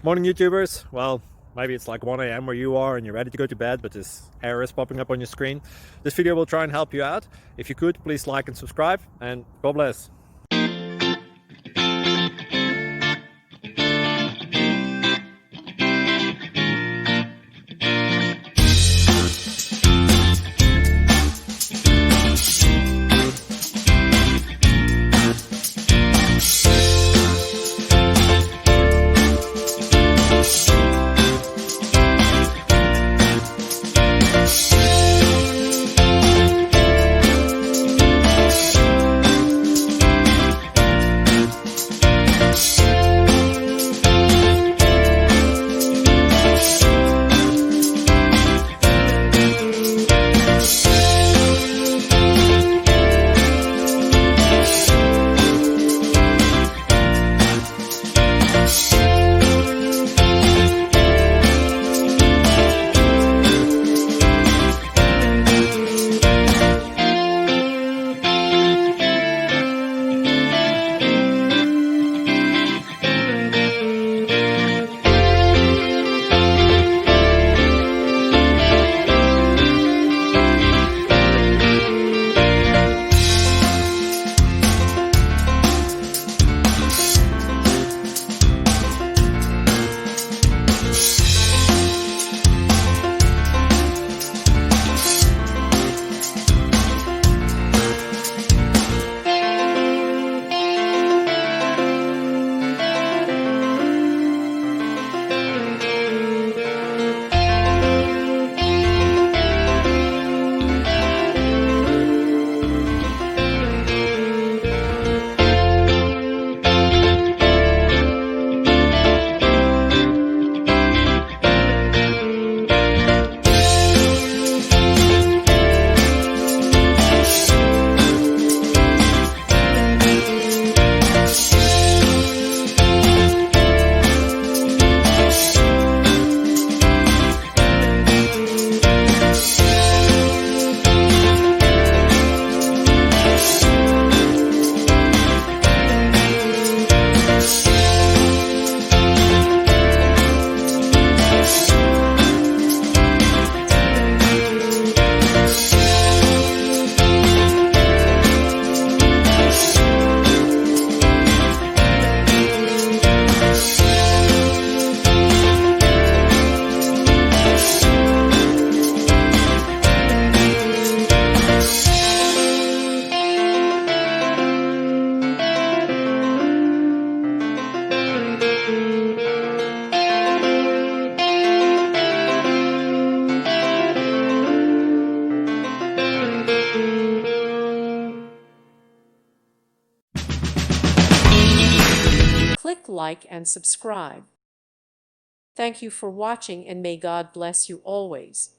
Morning YouTubers. Well, maybe it's like 1 a.m. where you are and you're ready to go to bed, but this error is popping up on your screen. This video will try and help you out. If you could, please like and subscribe, and God bless. Click like and subscribe. Thank you for watching, and may God bless you always.